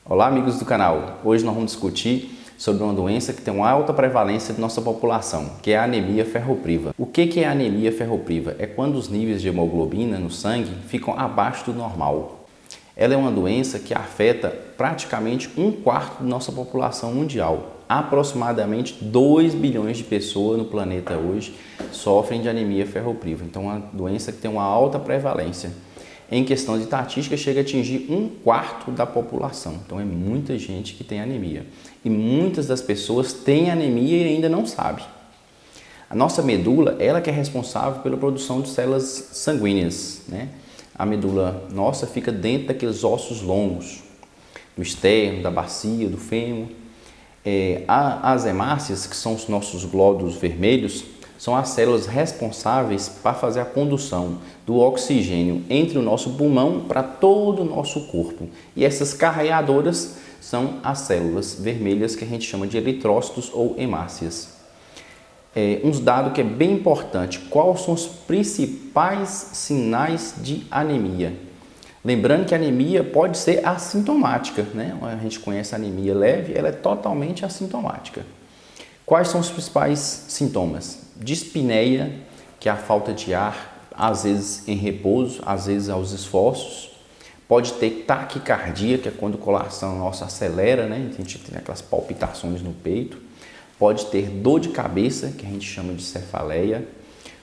Olá, amigos do canal. Hoje nós vamos discutir sobre uma doença que tem uma alta prevalência de nossa população, que é a anemia ferropriva. O que é a anemia ferropriva? É quando os níveis de hemoglobina no sangue ficam abaixo do normal. Ela é uma doença que afeta praticamente 1/4 da nossa população mundial. Aproximadamente 2 bilhões de pessoas no planeta hoje sofrem de anemia ferropriva. Então, é uma doença que tem uma alta prevalência. Em questão de estatística, chega a atingir 1/4 da população. Então, é muita gente que tem anemia. E muitas das pessoas têm anemia e ainda não sabem. A nossa medula, ela que é responsável pela produção de células sanguíneas, né? A medula nossa fica dentro daqueles ossos longos, do externo, da bacia, do fêmur. As hemácias, que são os nossos glóbulos vermelhos, são as células responsáveis para fazer a condução do oxigênio entre o nosso pulmão para todo o nosso corpo. E essas carreadoras são as células vermelhas que a gente chama de eritrócitos ou hemácias. Um dado que é bem importante: quais são os principais sinais de anemia? Lembrando que a anemia pode ser assintomática, né? A gente conhece a anemia leve, ela é totalmente assintomática. Quais são os principais sintomas? Dispneia, que é a falta de ar, às vezes em repouso, às vezes aos esforços. Pode ter taquicardia, que é quando o coração nosso acelera, né? A gente tem aquelas palpitações no peito. Pode ter dor de cabeça, que a gente chama de cefaleia.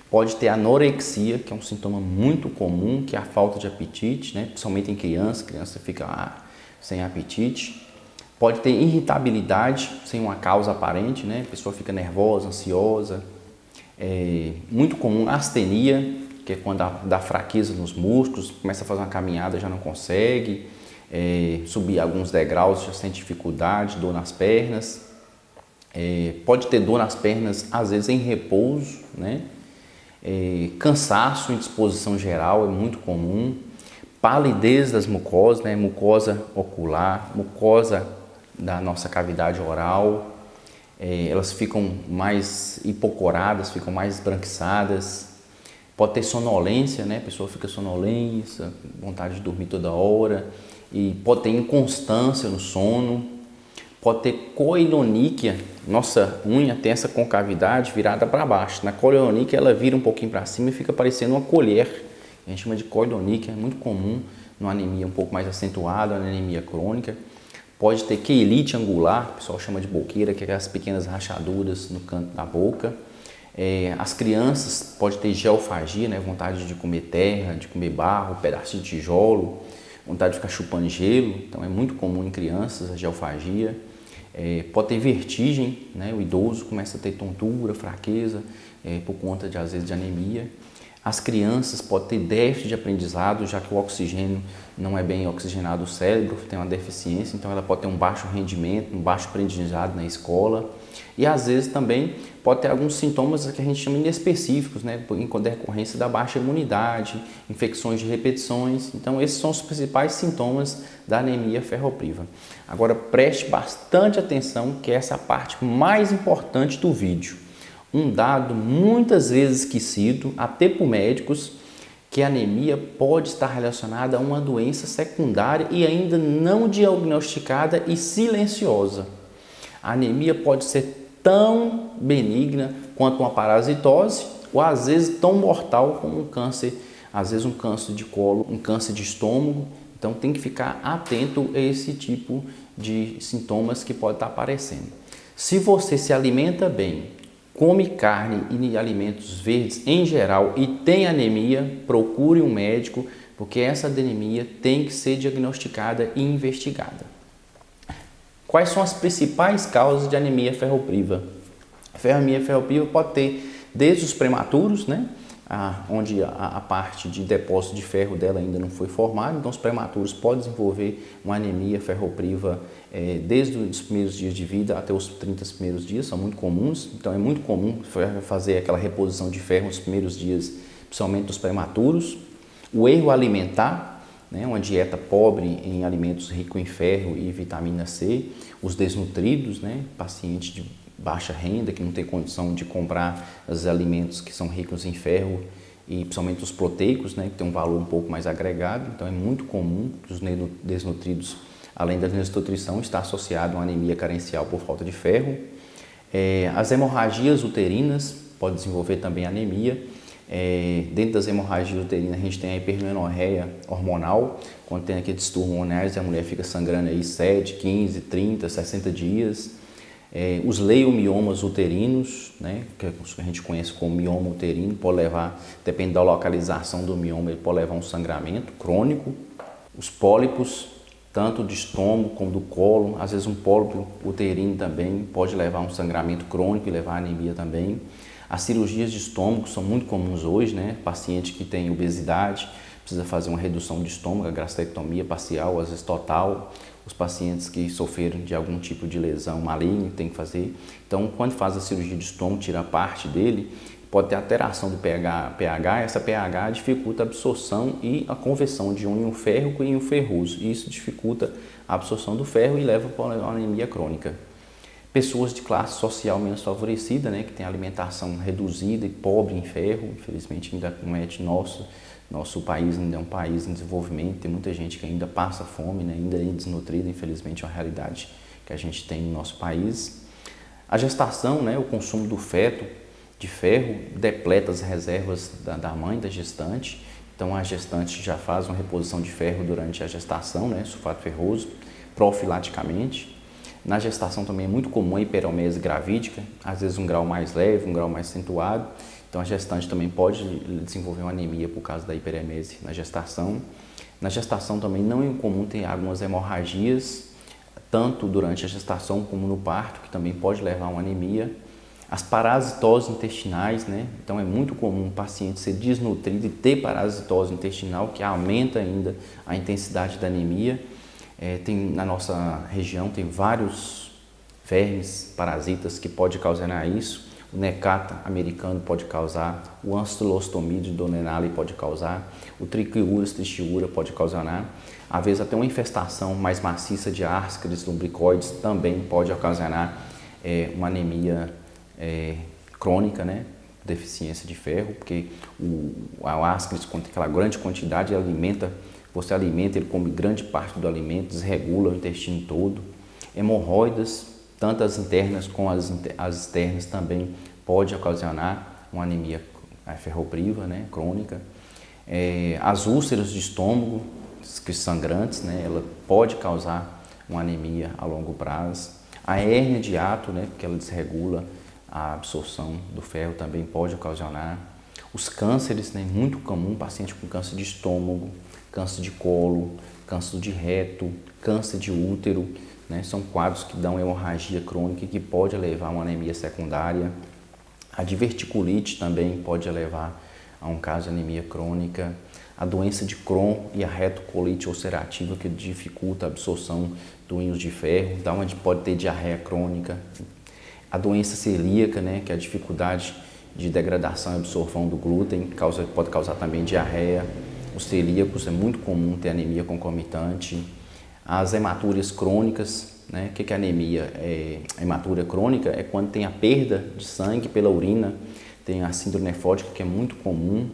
Pode ter anorexia, que é um sintoma muito comum, que é a falta de apetite, né? Principalmente em criança fica sem apetite. Pode ter irritabilidade, sem uma causa aparente, né? A pessoa fica nervosa, ansiosa. Muito comum astenia, que é quando dá fraqueza nos músculos, começa a fazer uma caminhada, já não consegue. Subir alguns degraus, já sente dificuldade, dor nas pernas. Pode ter dor nas pernas, às vezes em repouso, né? Cansaço, indisposição geral é muito comum. Palidez das mucosas, né? Mucosa ocular, mucosa da nossa cavidade oral, elas ficam mais hipocoradas, ficam mais esbranquiçadas. Pode ter sonolência, né? A pessoa fica sonolenta, vontade de dormir toda hora, e pode ter inconstância no sono. Pode ter coiloníquia, nossa unha tem essa concavidade virada para baixo. Na coiloníquia ela vira um pouquinho para cima e fica parecendo uma colher. A gente chama de coiloníquia, é muito comum numa anemia um pouco mais acentuada, na anemia crônica. Pode ter queilite angular, o pessoal chama de boqueira, que é aquelas pequenas rachaduras no canto da boca. As crianças podem ter geofagia, né? Vontade de comer terra, de comer barro, pedaço de tijolo, vontade de ficar chupando gelo. Então é muito comum em crianças a geofagia. Pode ter vertigem, né? O idoso começa a ter tontura, fraqueza, por conta de, às vezes, de anemia. As crianças podem ter déficit de aprendizado, já que o oxigênio não é bem oxigenado o cérebro, tem uma deficiência, então ela pode ter um baixo rendimento, um baixo aprendizado na escola. E às vezes também pode ter alguns sintomas que a gente chama inespecíficos, né? Em decorrência da baixa imunidade, infecções de repetições. Então esses são os principais sintomas da anemia ferropriva. Agora preste bastante atenção, que essa é a parte mais importante do vídeo. Um dado muitas vezes esquecido, até por médicos, que a anemia pode estar relacionada a uma doença secundária e ainda não diagnosticada e silenciosa. A anemia pode ser tão benigna quanto uma parasitose, ou às vezes tão mortal como um câncer, às vezes um câncer de colo, um câncer de estômago. Então tem que ficar atento a esse tipo de sintomas que pode estar aparecendo. Se você se alimenta bem, come carne e alimentos verdes em geral e tem anemia, procure um médico, porque essa anemia tem que ser diagnosticada e investigada. Quais são as principais causas de anemia ferropriva? A anemia ferropriva pode ter desde os prematuros, né? Onde a parte de depósito de ferro dela ainda não foi formada, então os prematuros podem desenvolver uma anemia ferropriva desde os primeiros dias de vida até os 30 primeiros dias, são muito comuns. Então é muito comum fazer aquela reposição de ferro nos primeiros dias, principalmente dos prematuros. O erro alimentar, né? Uma dieta pobre em alimentos ricos em ferro e vitamina C. Os desnutridos, né? Pacientes de baixa renda, que não tem condição de comprar os alimentos que são ricos em ferro e principalmente os proteicos, né, que tem um valor um pouco mais agregado. Então é muito comum que os desnutridos além da desnutrição, está associado a uma anemia carencial por falta de ferro. As hemorragias uterinas podem desenvolver também anemia. Dentro das hemorragias uterinas a gente tem a hipermenorreia hormonal, quando tem aqueles distúrbios hormonais, a mulher fica sangrando aí 7, 15, 30, 60 dias. Os leiomiomas uterinos, né, que a gente conhece como mioma uterino, pode levar, depende da localização do mioma, ele pode levar a um sangramento crônico. Os pólipos, tanto do estômago como do colo, às vezes um pólipo uterino também pode levar a um sangramento crônico e levar a anemia também. As cirurgias de estômago são muito comuns hoje, né? Paciente que tem obesidade, precisa fazer uma redução de estômago, a gastrectomia parcial, às vezes total. Os pacientes que sofreram de algum tipo de lesão maligna tem que fazer. Então, quando faz a cirurgia de estômago, tira parte dele, pode ter alteração do pH. Essa pH dificulta a absorção e a conversão de íon férrico e íon ferroso. Isso dificulta a absorção do ferro e leva para uma anemia crônica. Pessoas de classe social menos favorecida, né, que tem alimentação reduzida e pobre em ferro, infelizmente ainda comete nosso país ainda é um país em desenvolvimento, tem muita gente que ainda passa fome, né, ainda é desnutrida, infelizmente é uma realidade que a gente tem no nosso país. A gestação, né, o consumo do feto de ferro depleta as reservas da mãe, da gestante, então a gestante já faz uma reposição de ferro durante a gestação, né, sulfato ferroso, profilaticamente. Na gestação também é muito comum a hiperemese gravídica, às vezes um grau mais leve, um grau mais acentuado. Então a gestante também pode desenvolver uma anemia por causa da hiperemese na gestação. Na gestação também não é incomum ter algumas hemorragias, tanto durante a gestação como no parto, que também pode levar a uma anemia. As parasitoses intestinais, né? Então é muito comum o paciente ser desnutrido e ter parasitose intestinal, que aumenta ainda a intensidade da anemia. Na nossa região tem vários vermes, parasitas que podem causar isso. O necata americano pode causar, o Ancylostomide donenale pode causar, o Trichiurus trichiura pode ocasionar. Às vezes até uma infestação mais maciça de Ascaris lumbricoides também pode ocasionar uma anemia crônica, né? Deficiência de ferro, porque a Ascaris, com aquela grande quantidade, você alimenta, ele come grande parte do alimento, desregula o intestino todo. Hemorroidas, tanto as internas como as externas, também pode ocasionar uma anemia ferropriva, né, crônica. As úlceras de estômago, que sangrantes, né, ela pode causar uma anemia a longo prazo. A hérnia de hiato, né, porque ela desregula a absorção do ferro, também pode ocasionar. Os cânceres, né, muito comum, paciente com câncer de estômago, câncer de colo, câncer de reto, câncer de útero, né, são quadros que dão hemorragia crônica e que pode levar a uma anemia secundária. A diverticulite também pode levar a um caso de anemia crônica. A doença de Crohn e a retocolite ulcerativa, que dificulta a absorção do íons de ferro, pode ter diarreia crônica. A doença celíaca, né, que é a dificuldade de degradação e absorção do glúten, pode causar também diarreia. Os celíacos é muito comum ter anemia concomitante. As hematúrias crônicas, né? O que é anemia? A hematúria crônica é quando tem a perda de sangue pela urina, tem a síndrome nefrótica, que é muito comum.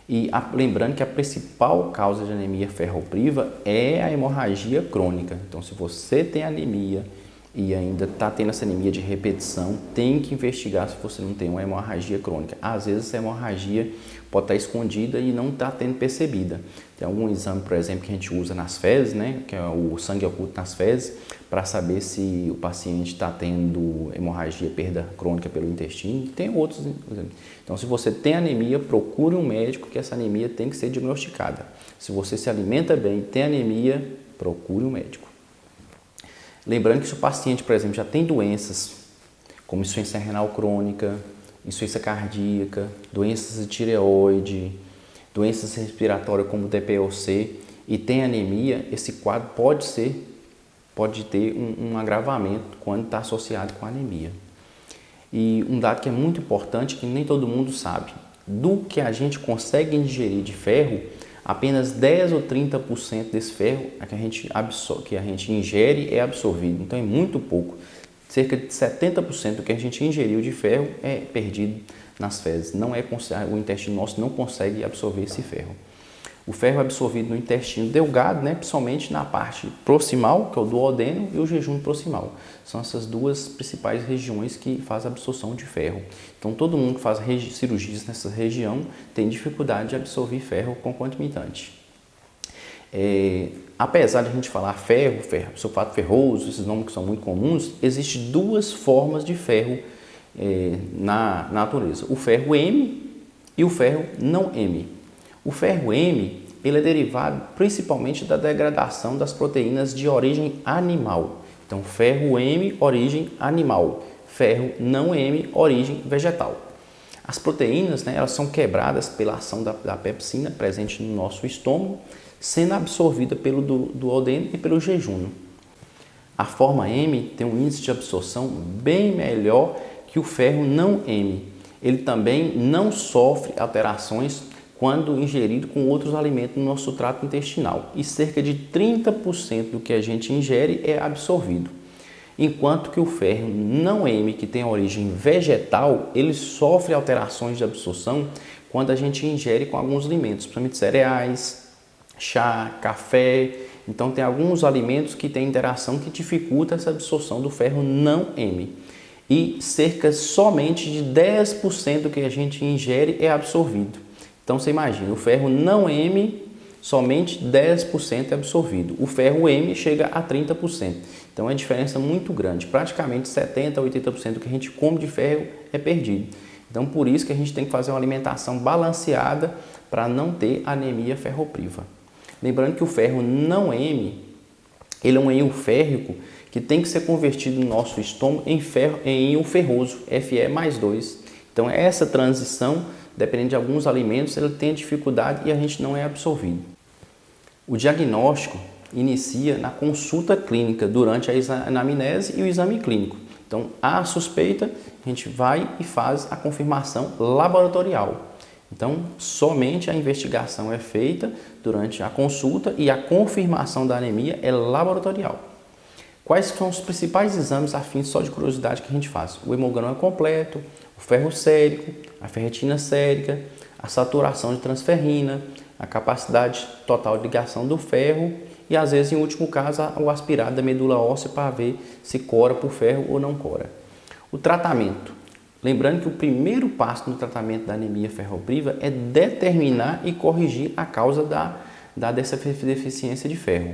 E lembrando que a principal causa de anemia ferropriva é a hemorragia crônica. Então, se você tem anemia e ainda está tendo essa anemia de repetição, tem que investigar se você não tem uma hemorragia crônica. Às vezes essa hemorragia pode estar escondida e não está tendo percebida. Tem algum exame, por exemplo, que a gente usa nas fezes, né, que é o sangue oculto nas fezes, para saber se o paciente está tendo hemorragia, perda crônica pelo intestino. Tem outros exames. Então, se você tem anemia, procure um médico, que essa anemia tem que ser diagnosticada. Se você se alimenta bem e tem anemia, procure um médico. Lembrando que se o paciente, por exemplo, já tem doenças como insuficiência renal crônica, insuficiência cardíaca, doenças de tireoide, doenças respiratórias como DPOC e tem anemia, esse quadro pode ter um agravamento quando está associado com anemia. E um dado que é muito importante, que nem todo mundo sabe, do que a gente consegue ingerir de ferro, apenas 10 ou 30% desse ferro que a gente ingere é absorvido, então é muito pouco. Cerca de 70% do que a gente ingeriu de ferro é perdido nas fezes. O intestino nosso não consegue absorver esse ferro. O ferro é absorvido no intestino delgado, né, principalmente na parte proximal, que é o duodeno, e o jejum proximal. São essas duas principais regiões que fazem a absorção de ferro. Então, todo mundo que faz cirurgias nessa região tem dificuldade de absorver ferro concomitante. Apesar de a gente falar ferro, sulfato ferroso, esses nomes que são muito comuns, existem duas formas de ferro na natureza. O ferro M e o ferro não M. O ferro M, ele é derivado principalmente da degradação das proteínas de origem animal. Então, ferro M, origem animal. Ferro não M, origem vegetal. As proteínas, né, elas são quebradas pela ação da pepsina presente no nosso estômago, sendo absorvida pelo duodeno e pelo jejum. A forma M tem um índice de absorção bem melhor que o ferro não M. Ele também não sofre alterações quando ingerido com outros alimentos no nosso trato intestinal, e cerca de 30% do que a gente ingere é absorvido. Enquanto que o ferro não M, que tem origem vegetal, ele sofre alterações de absorção quando a gente ingere com alguns alimentos, principalmente cereais, chá, café. Então tem alguns alimentos que têm interação que dificulta essa absorção do ferro não M. E cerca somente de 10% do que a gente ingere é absorvido. Então você imagina, o ferro não M, somente 10% é absorvido. O ferro M chega a 30%. Então é uma diferença muito grande. Praticamente 70% a 80% do que a gente come de ferro é perdido. Então por isso que a gente tem que fazer uma alimentação balanceada para não ter anemia ferropriva. Lembrando que o ferro não M, ele é um íon férrico que tem que ser convertido no nosso estômago em íon ferroso, Fe+2. Então essa transição, dependendo de alguns alimentos, ele tem dificuldade e a gente não é absorvido. O diagnóstico inicia na consulta clínica, durante a anamnese e o exame clínico. Então, há suspeita, a gente vai e faz a confirmação laboratorial. Então, somente a investigação é feita durante a consulta e a confirmação da anemia é laboratorial. Quais são os principais exames a fim só de curiosidade que a gente faz? O hemograma completo, o ferro sérico, a ferritina sérica, a saturação de transferrina, a capacidade total de ligação do ferro e, às vezes, em último caso, o aspirado da medula óssea para ver se cora por ferro ou não cora. O tratamento. Lembrando que o primeiro passo no tratamento da anemia ferropriva é determinar e corrigir a causa dessa deficiência de ferro.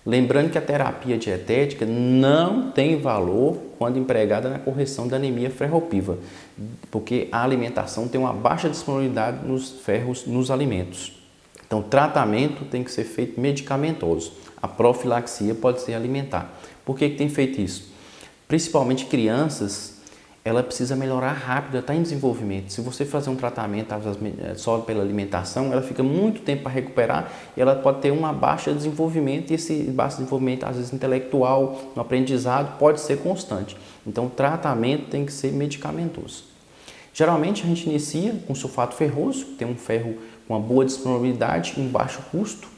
Lembrando que a terapia dietética não tem valor quando empregada na correção da anemia ferropriva, porque a alimentação tem uma baixa disponibilidade dos ferros nos alimentos. Então, o tratamento tem que ser feito medicamentoso. A profilaxia pode ser alimentar. Por que tem feito isso? Principalmente crianças, ela precisa melhorar rápido, está em desenvolvimento. Se você fazer um tratamento só pela alimentação, ela fica muito tempo para recuperar e ela pode ter uma baixa de desenvolvimento, e esse baixo desenvolvimento, às vezes intelectual, no aprendizado, pode ser constante. Então, o tratamento tem que ser medicamentoso. Geralmente, a gente inicia com sulfato ferroso, que tem um ferro com uma boa disponibilidade e um baixo custo.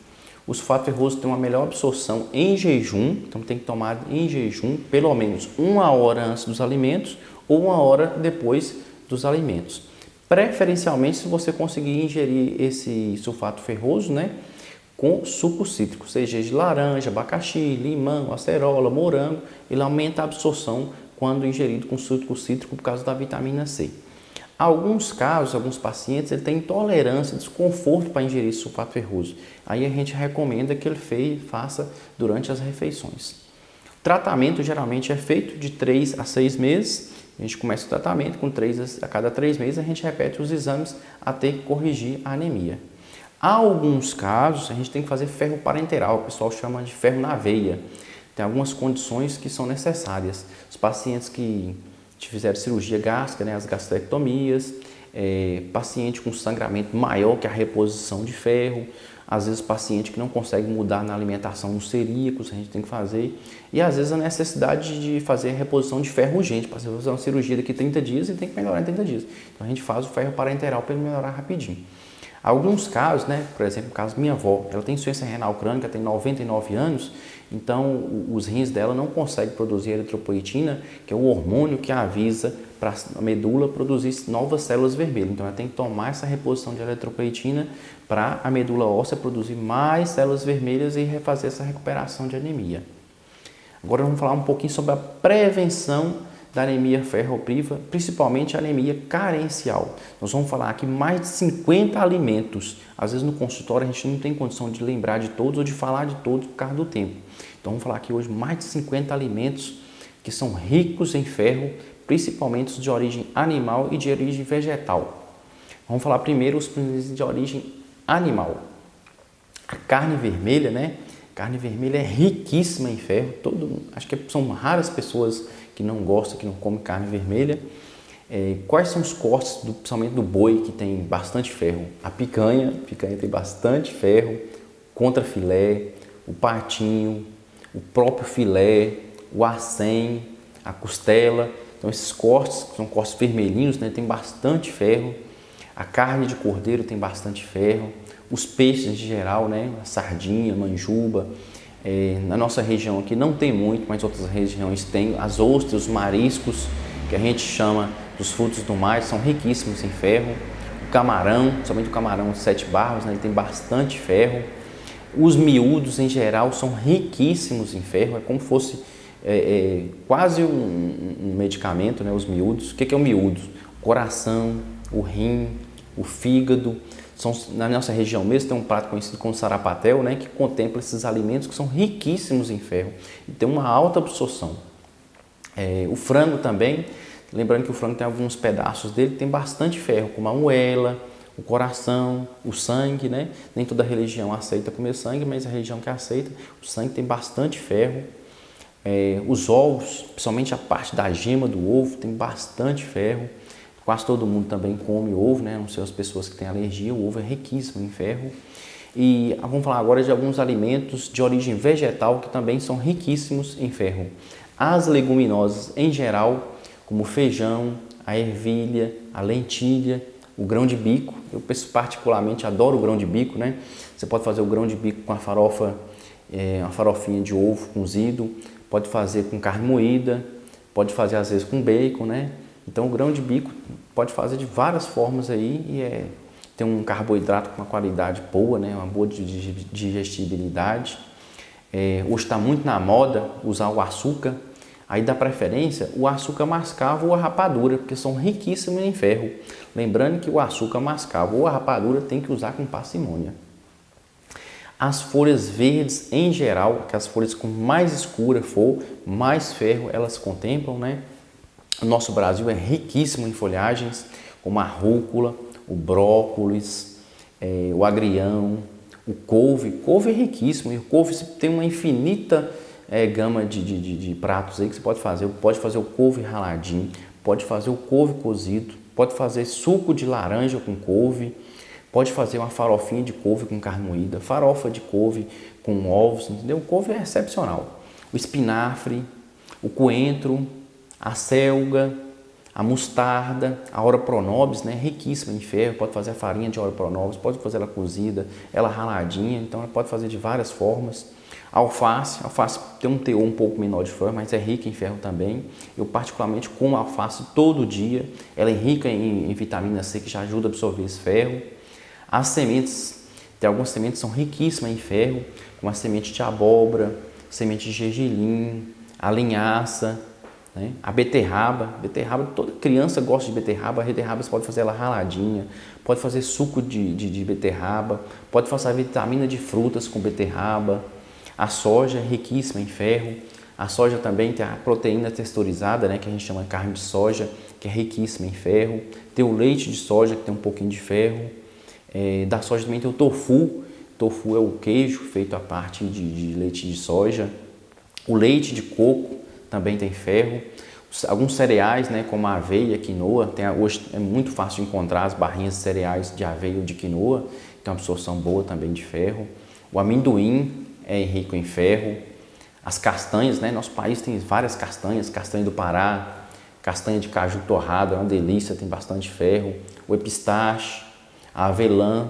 O sulfato ferroso tem uma melhor absorção em jejum, então tem que tomar em jejum pelo menos 1 hora antes dos alimentos ou 1 hora depois dos alimentos. Preferencialmente, se você conseguir ingerir esse sulfato ferroso, né, com suco cítrico, seja de laranja, abacaxi, limão, acerola, morango, ele aumenta a absorção quando ingerido com suco cítrico por causa da vitamina C. Alguns casos, alguns pacientes, ele tem intolerância, desconforto para ingerir esse sulfato ferroso. Aí a gente recomenda que ele faça durante as refeições. O tratamento geralmente é feito de 3 a 6 meses. A gente começa o tratamento com a cada 3 meses, a gente repete os exames até corrigir a anemia. Há alguns casos, a gente tem que fazer ferro parenteral, o pessoal chama de ferro na veia. Tem algumas condições que são necessárias. Os pacientes que fizeram cirurgia gástrica, né, as gastrectomias, paciente com sangramento maior que a reposição de ferro, às vezes paciente que não consegue mudar na alimentação nos celíacos, a gente tem que fazer, e às vezes a necessidade de fazer a reposição de ferro urgente, para fazer uma cirurgia daqui a 30 dias e tem que melhorar em 30 dias. Então a gente faz o ferro parenteral para ele melhorar rapidinho. Alguns casos, né, por exemplo, o caso da minha avó, ela tem insuficiência renal crônica, tem 99 anos, Então, os rins dela não conseguem produzir eritropoetina, que é o hormônio que avisa para a medula produzir novas células vermelhas. Então, ela tem que tomar essa reposição de eritropoetina para a medula óssea produzir mais células vermelhas e refazer essa recuperação de anemia. Agora, vamos falar um pouquinho sobre a prevenção da anemia ferropriva, principalmente a anemia carencial. Nós vamos falar aqui mais de 50 alimentos. Às vezes no consultório a gente não tem condição de lembrar de todos ou de falar de todos por causa do tempo. Então vamos falar aqui hoje mais de 50 alimentos que são ricos em ferro, principalmente os de origem animal e de origem vegetal. Vamos falar primeiro os de origem animal. A carne vermelha, né? Carne vermelha é riquíssima em ferro. Acho que são raras pessoas que não gostam, que não comem carne vermelha. Quais são os cortes, principalmente do boi, que tem bastante ferro? A picanha tem bastante ferro, contrafilé, o patinho, o próprio filé, o acém, a costela. Então esses cortes, que são cortes vermelhinhos, né, tem bastante ferro. A carne de cordeiro tem bastante ferro. Os peixes em geral, né, a sardinha, manjuba. Na nossa região aqui não tem muito, mas outras regiões tem. As ostras, os mariscos, que a gente chama dos frutos do mar, são riquíssimos em ferro. O camarão, somente o camarão de 7 barros, né, ele tem bastante ferro. Os miúdos em geral são riquíssimos em ferro, é como se fosse quase um medicamento, né, os miúdos. O que é o miúdo? O coração, o rim, o fígado. Na nossa região mesmo tem um prato conhecido como sarapatel, né, que contempla esses alimentos que são riquíssimos em ferro e tem uma alta absorção. O frango também, lembrando que o frango tem alguns pedaços dele que tem bastante ferro, como a moela, o coração, o sangue, né? Nem toda religião aceita comer sangue, mas a religião que aceita, o sangue tem bastante ferro. Os ovos, principalmente a parte da gema do ovo, tem bastante ferro. Quase todo mundo também come ovo, né? Não sei as pessoas que têm alergia, o ovo é riquíssimo em ferro. E vamos falar agora de alguns alimentos de origem vegetal que também são riquíssimos em ferro. As leguminosas em geral, como o feijão, a ervilha, a lentilha, o grão de bico. Eu particularmente adoro o grão de bico, né? Você pode fazer o grão de bico com a farofa, uma farofinha de ovo cozido, pode fazer com carne moída, pode fazer às vezes com bacon, né? Então o grão de bico pode fazer de várias formas aí e tem um carboidrato com uma qualidade boa, né? Uma boa digestibilidade. Hoje está muito na moda usar o açúcar, aí dá preferência o açúcar mascavo ou a rapadura, porque são riquíssimos em ferro. Lembrando que o açúcar mascavo ou a rapadura tem que usar com parcimônia. As folhas verdes em geral, que as folhas com mais escura for, mais ferro elas contemplam, né? O nosso Brasil é riquíssimo em folhagens, como a rúcula, o brócolis, o agrião, o couve. Couve é riquíssimo, e o couve tem uma infinita gama de pratos aí que você pode fazer. Pode fazer o couve raladinho, pode fazer o couve cozido, pode fazer suco de laranja com couve, pode fazer uma farofinha de couve com carne moída, farofa de couve com ovos, entendeu? O couve é excepcional. O espinafre, o coentro, a selga, a mostarda, a ora pronobis, né, riquíssima em ferro, pode fazer a farinha de ora pronobis, pode fazer ela cozida, ela raladinha, então ela pode fazer de várias formas. A alface tem um teor um pouco menor de ferro, mas é rica em ferro também. Eu particularmente como alface todo dia, ela é rica em vitamina C que já ajuda a absorver esse ferro. As sementes, tem algumas sementes que são riquíssimas em ferro, como a semente de abóbora, semente de gergelim, a linhaça, né? A beterraba, toda criança gosta de beterraba. A beterraba você pode fazer ela raladinha, pode fazer suco de beterraba, pode fazer vitamina de frutas com beterraba. A soja é riquíssima em ferro. A soja também tem a proteína texturizada, né, que a gente chama de carne de soja, que é riquíssima em ferro. Tem o leite de soja, que tem um pouquinho de ferro. Da soja também tem o tofu. Tofu é o queijo feito a partir de leite de soja. O leite de coco também tem ferro. Alguns cereais, né, como a aveia, a quinoa, hoje é muito fácil de encontrar as barrinhas de cereais de aveia ou de quinoa, tem uma absorção boa também de ferro. O amendoim é rico em ferro. As castanhas, né, nosso país tem várias castanhas, castanha do Pará, castanha de caju torrada, é uma delícia, tem bastante ferro. O epistache, a avelã,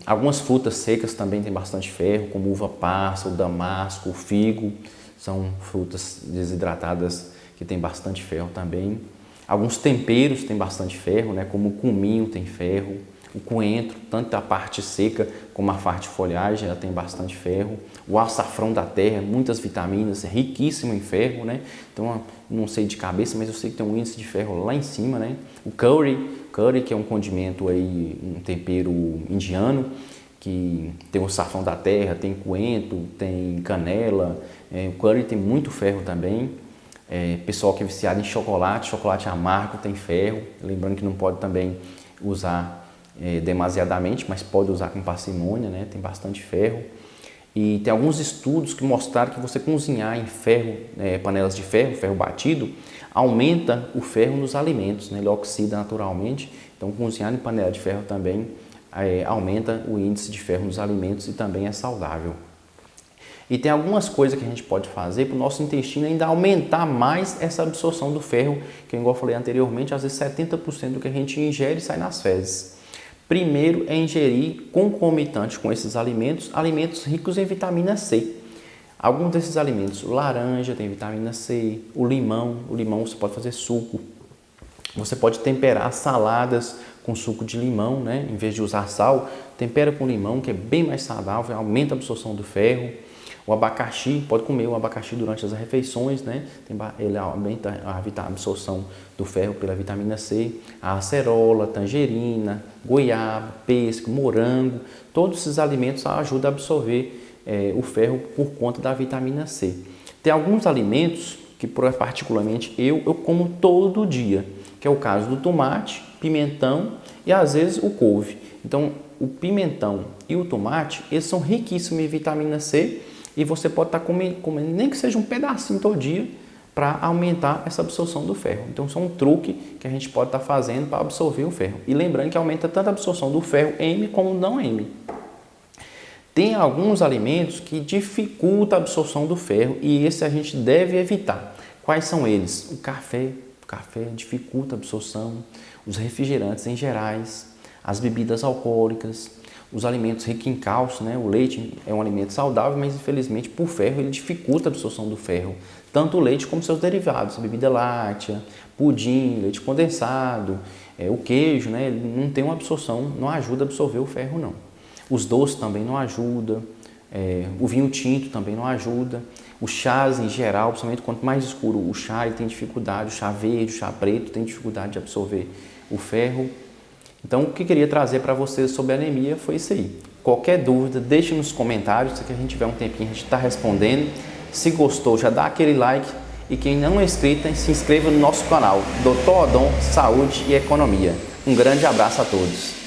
Algumas frutas secas também têm bastante ferro, como uva passa, o damasco, o figo, são frutas desidratadas que têm bastante ferro também. Alguns temperos têm bastante ferro, né, como o cominho tem ferro, o coentro, tanto a parte seca como a parte de folhagem, ela tem bastante ferro. O açafrão da terra, muitas vitaminas, é riquíssimo em ferro, né? Então, não sei de cabeça, mas eu sei que tem um índice de ferro lá em cima, né? O curry, que é um condimento aí, um tempero indiano, que tem o açafrão da terra, tem coentro, tem canela. O curry tem muito ferro também. Pessoal que é viciado em chocolate amargo tem ferro. Lembrando que não pode também usar demasiadamente, mas pode usar com parcimônia, né? Tem bastante ferro. E tem alguns estudos que mostraram que você cozinhar em ferro, panelas de ferro batido, aumenta o ferro nos alimentos, né? Ele oxida naturalmente. Então, cozinhar em panela de ferro também aumenta o índice de ferro nos alimentos e também é saudável. E tem algumas coisas que a gente pode fazer para o nosso intestino ainda aumentar mais essa absorção do ferro, que, igual eu falei anteriormente, às vezes 70% do que a gente ingere sai nas fezes. Primeiro é ingerir concomitante com esses alimentos ricos em vitamina C. Alguns desses alimentos, laranja tem vitamina C, o limão você pode fazer suco. Você pode temperar saladas com suco de limão, né? Em vez de usar sal, tempera com limão, que é bem mais saudável, aumenta a absorção do ferro. O abacaxi, pode comer o abacaxi durante as refeições, né? Ele aumenta a absorção do ferro pela vitamina C. A acerola, tangerina, goiaba, pêssego, morango, todos esses alimentos ajudam a absorver o ferro por conta da vitamina C. Tem alguns alimentos que particularmente eu como todo dia, que é o caso do tomate, pimentão e às vezes o couve. Então, o pimentão e o tomate, eles são riquíssimos em vitamina C e você pode estar comendo nem que seja um pedacinho todo dia para aumentar essa absorção do ferro. Então, isso é um truque que a gente pode estar fazendo para absorver o ferro. E lembrando que aumenta tanto a absorção do ferro M como não M. Tem alguns alimentos que dificultam a absorção do ferro e esse a gente deve evitar. Quais são eles? O café dificulta a absorção, os refrigerantes em gerais, as bebidas alcoólicas, os alimentos ricos em cálcio, né? O leite é um alimento saudável, mas infelizmente por ferro ele dificulta a absorção do ferro. Tanto o leite como seus derivados, a bebida láctea, pudim, leite condensado, o queijo, né? Ele não tem uma absorção, não ajuda a absorver o ferro não. Os doces também não ajudam, o vinho tinto também não ajuda. Os chás em geral, principalmente quanto mais escuro o chá, ele tem dificuldade, o chá verde, o chá preto tem dificuldade de absorver o ferro. Então, o que eu queria trazer para vocês sobre anemia foi isso aí. Qualquer dúvida, deixe nos comentários, se a gente tiver um tempinho a gente está respondendo. Se gostou, já dá aquele like e quem não é inscrito, se inscreva no nosso canal, Dr. Odon Saúde e Economia. Um grande abraço a todos.